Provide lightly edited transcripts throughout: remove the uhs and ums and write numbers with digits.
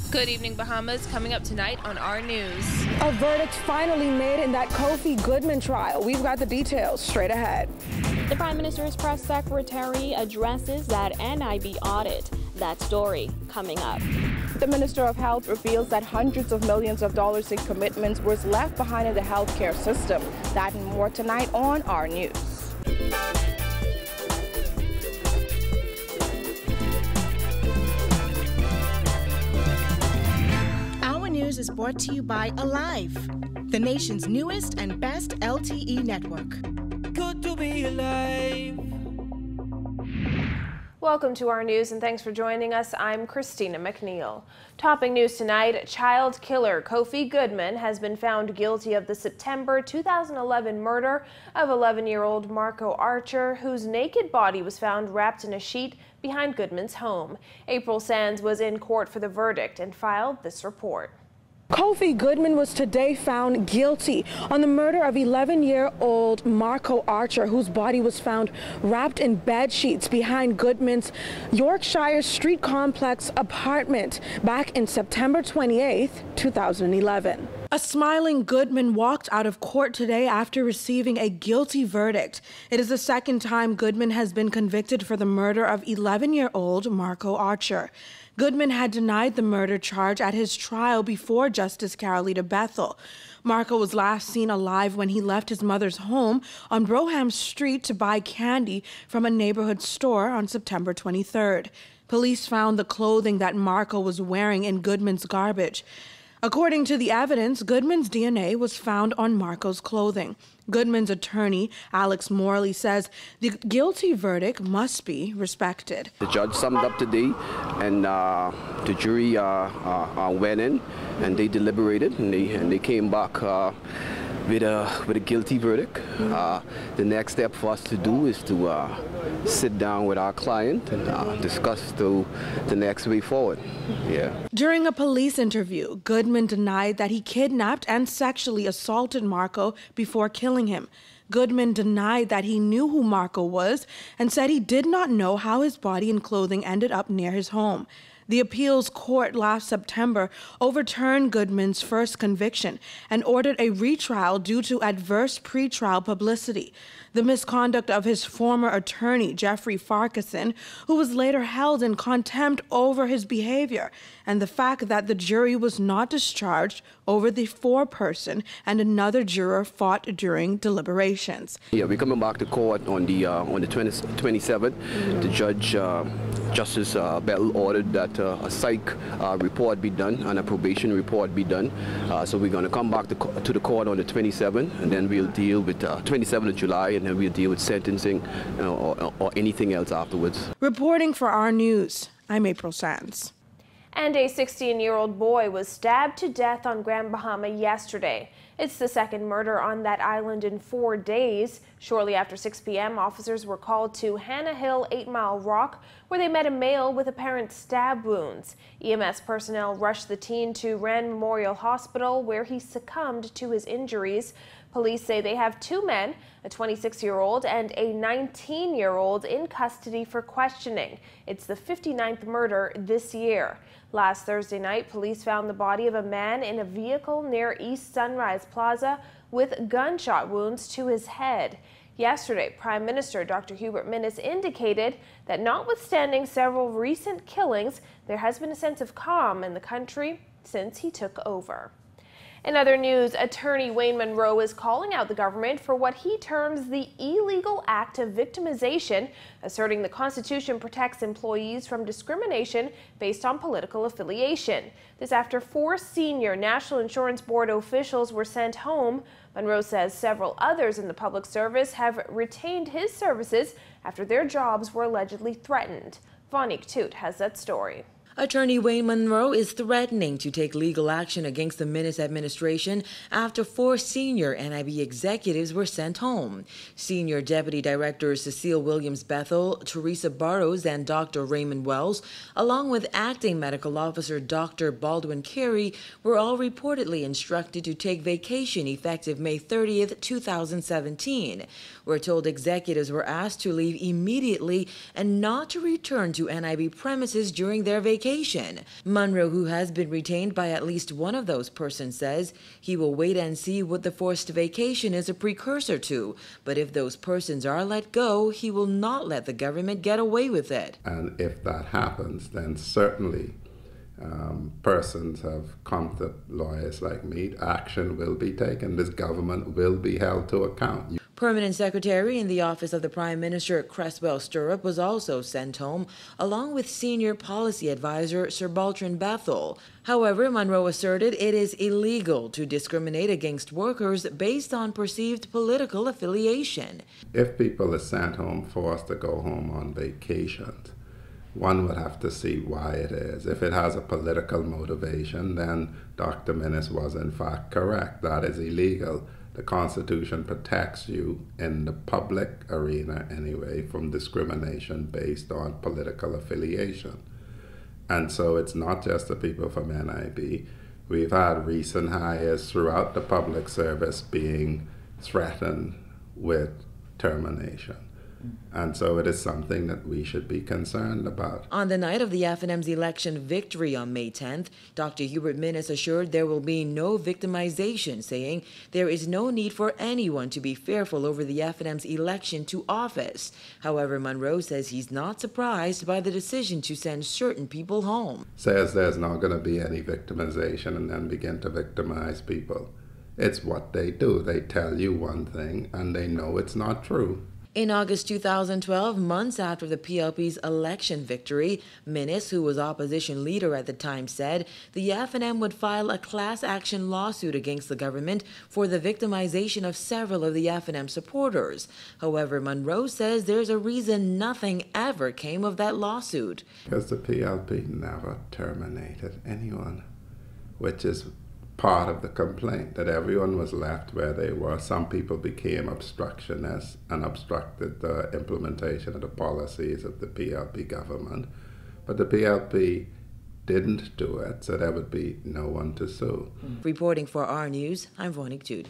Good evening, Bahamas. Coming up tonight on our news. A verdict finally made in that Goodman trial. We've got the details straight ahead. The Prime Minister's press secretary addresses that NIB audit. That story coming up. The Minister of Health reveals that hundreds of millions of dollars in commitments was left behind in the healthcare system. That and more tonight on our news. News is brought to you by Alive, the nation's newest and best LTE network. Good to be alive. Welcome to our news and thanks for joining us. I'm KRISTINA McNeil. Topping news tonight, child killer Goodman has been found guilty of the September 2011 murder of 11-year-old Marco Archer, whose naked body was found wrapped in a sheet behind Goodman's home. APRYL Sands was in court for the verdict and filed this report. Goodman was today found guilty on the murder of 11-year-old Marco Archer, whose body was found wrapped in bed sheets behind Goodman's Yorkshire Street Complex apartment back in September 28, 2011. A smiling Goodman walked out of court today after receiving a guilty verdict. It is the second time Goodman has been convicted for the murder of 11-year-old Marco Archer. Goodman had denied the murder charge at his trial before Justice Carolita Bethel. Marco was last seen alive when he left his mother's home on Broham Street to buy candy from a neighborhood store on September 23rd. Police found the clothing that Marco was wearing in Goodman's garbage. According to the evidence, Goodman's DNA was found on Marco's clothing. Goodman's attorney, Alex Morley, says the guilty verdict must be respected. The judge summed up today, and the jury went in, and they deliberated, and they came back with a guilty verdict. The next step for us to do is to sit down with our client and discuss the next way forward. Yeah. During a police interview, Goodman denied that he kidnapped and sexually assaulted Marco before killing him. Goodman denied that he knew who Marco was and said he did not know how his body and clothing ended up near his home. The appeals court last September overturned Goodman's first conviction and ordered a retrial due to adverse pretrial publicity. The misconduct of his former attorney, Jeffrey Farquharson, who was later held in contempt over his behavior, and the fact that the jury was not discharged over the foreperson and another juror fought during deliberations. Yeah, we're coming back to court on the 27th. The judge, Justice Bell, ordered that a psych report be done and a probation report be done. So we're going to come back to the court on the 27th, and then we'll deal with 27th of July, and then we'll deal with sentencing or anything else afterwards. Reporting for our news, I'm APRYL Sands. And a 16-year-old boy was stabbed to death on Grand Bahama yesterday. It's the second murder on that island in 4 days. Shortly after 6 p.m., officers were called to Hannah Hill 8 Mile Rock, where they met a male with apparent stab wounds. EMS personnel rushed the teen to Rand Memorial Hospital, where he succumbed to his injuries. Police say they have 2 men, a 26-year-old and a 19-year-old, in custody for questioning. It's the 59th murder this year. Last Thursday night, police found the body of a man in a vehicle near East Sunrise Plaza with gunshot wounds to his head. Yesterday, Prime Minister Dr. Hubert Minnis indicated that notwithstanding several recent killings, there has been a sense of calm in the country since he took over. In other news, attorney Wayne Monroe is calling out the government for what he terms the illegal act of victimization, asserting the Constitution protects employees from discrimination based on political affiliation. This after 4 senior National Insurance Board officials were sent home. Monroe says several others in the public service have retained his services after their jobs were allegedly threatened. Vonique Toot has that story. Attorney Wayne Monroe is threatening to take legal action against the Minnis administration after 4 senior NIB executives were sent home. Senior Deputy Directors Cecile Williams-Bethel, Teresa Burrows, and Dr. Raymond Wells, along with Acting Medical Officer Dr. Baldwin Carey, were all reportedly instructed to take vacation effective May 30th, 2017. We're told executives were asked to leave immediately and not to return to NIB premises during their vacation. vacation. Monroe, who has been retained by at least one of those persons, says he will wait and see what the forced vacation is a precursor to. But if those persons are let go, he will not let the government get away with it. And if that happens, then certainly persons have come to lawyers like me, action will be taken. This government will be held to account. Permanent Secretary in the Office of the Prime Minister, Cresswell Stirrup, was also sent home, along with Senior Policy Advisor Sir Baltrin Bethel. However, Monroe asserted it is illegal to discriminate against workers based on perceived political affiliation. If people are sent home forced to go home on vacations, one would have to see why it is. If it has a political motivation, then Dr. Minnis was in fact correct. That is illegal. The Constitution protects you in the public arena anyway from discrimination based on political affiliation. And so it's not just the people from NIB. We've had recent hires throughout the public service being threatened with termination. And so it is something that we should be concerned about. On the night of the FNM's election victory on May 10th, Dr. Hubert Minnis assured there will be no victimization, saying there is no need for anyone to be fearful over the FNM's election to office. However, Monroe says he's not surprised by the decision to send certain people home. Says there's not going to be any victimization and then begin to victimize people. It's what they do. They tell you one thing and they know it's not true. In August 2012, months after the PLP's election victory, Minnis, who was opposition leader at the time, said the FNM would file a class action lawsuit against the government for the victimization of several of the FNM supporters. However, Monroe says there's a reason nothing ever came of that lawsuit. Because the PLP never terminated anyone, which is part of the complaint, that everyone was left where they were. Some people became obstructionists and obstructed the implementation of the policies of the PLP government, but the PLP didn't do it, so there would be no one to sue. Reporting for our News, I'm Vonique Jude.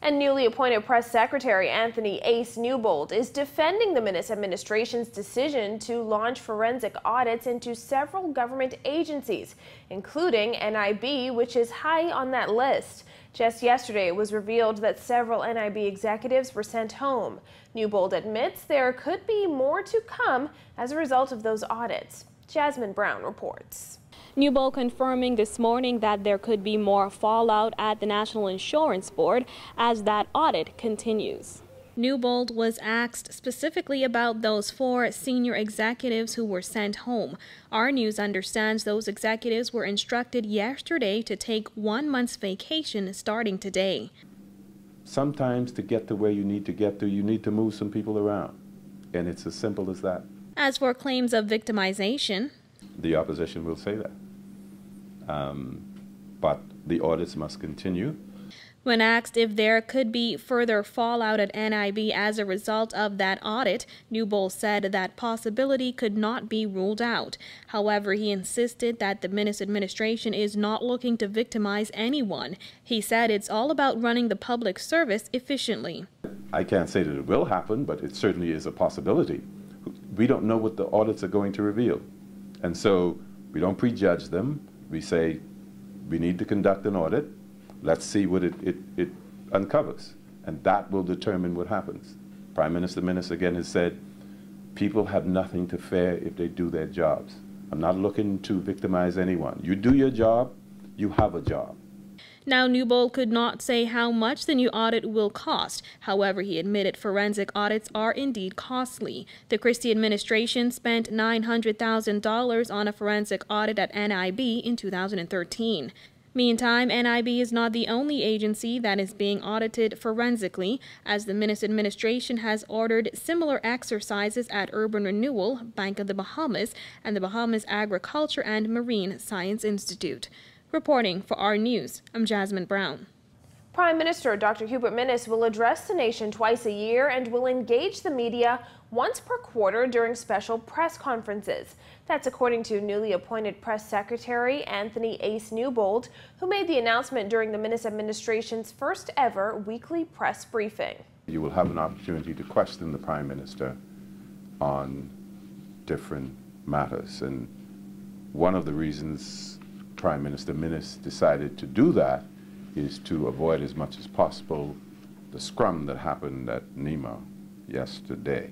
And newly appointed Press Secretary Anthony Ace Newbold is defending the Minnis administration's decision to launch forensic audits into several government agencies, including NIB, which is high on that list. Just yesterday, it was revealed that several NIB executives were sent home. Newbold admits there could be more to come as a result of those audits. Jasmine Brown reports. Newbold confirming this morning that there could be more fallout at the National Insurance Board as that audit continues. Newbold was asked specifically about those 4 senior executives who were sent home. Our News understands those executives were instructed yesterday to take 1 month's vacation starting today. Sometimes to get to where you need to get to, you need to move some people around. And it's as simple as that. As for claims of victimization, the opposition will say that. But the audits must continue. When asked if there could be further fallout at NIB as a result of that audit, Newbold said that possibility could not be ruled out. However, he insisted that the Minnis administration is not looking to victimize anyone. He said it's all about running the public service efficiently. I can't say that it will happen, but it certainly is a possibility. We don't know what the audits are going to reveal. And so we don't prejudge them. We say we need to conduct an audit. Let's see what it uncovers. And that will determine what happens. Prime Minister Minnis again has said people have nothing to fear if they do their jobs. I'm not looking to victimize anyone. You do your job, you have a job. Now, Newbold could not say how much the new audit will cost. However, he admitted forensic audits are indeed costly. The Christie administration spent $900,000 on a forensic audit at NIB in 2013. Meantime, NIB is not the only agency that is being audited forensically, as the Minnis administration has ordered similar exercises at Urban Renewal, Bank of the Bahamas, and the Bahamas Agriculture and Marine Science Institute. Reporting for our News, I'm Jasmine Brown. Prime Minister Dr. Hubert Minnis will address the nation twice a year and will engage the media once per quarter during special press conferences. That's according to newly appointed Press Secretary Anthony Ace Newbold, who made the announcement during the Minnis administration's first ever weekly press briefing. You will have an opportunity to question the Prime Minister on different matters, and One of the reasons Prime Minister Minnis decided to do that is to avoid as much as possible the scrum that happened at NEMA yesterday.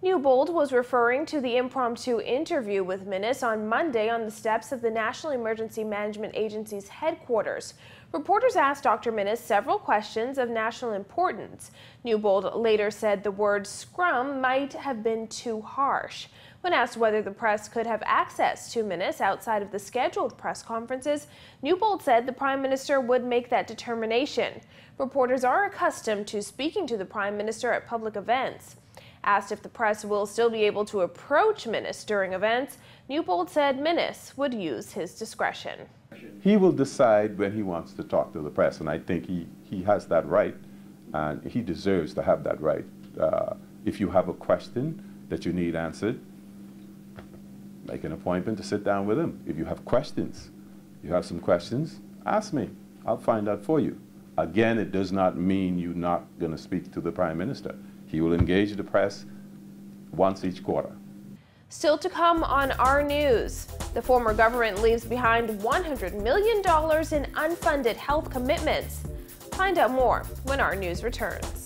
Newbold was referring to the impromptu interview with Minnis on Monday on the steps of the National Emergency Management Agency's headquarters. Reporters asked Dr. Minnis several questions of national importance. Newbold later said the word scrum might have been too harsh. When asked whether the press could have access to Minnis outside of the scheduled press conferences, Newbold said the Prime Minister would make that determination. Reporters are accustomed to speaking to the Prime Minister at public events. Asked if the press will still be able to approach Minnis during events, Newbold said Minnis would use his discretion. He will decide when he wants to talk to the press, and I think he has that right, and he deserves to have that right. If you have a question that you need answered, make an appointment to sit down with him. If you have questions, you have some questions, ask me. I'll find out for you. Again, it does not mean you're not going to speak to the Prime Minister. He will engage the press once each quarter. Still to come on our news, the former government leaves behind $100 million in unfunded health commitments. Find out more when our news returns.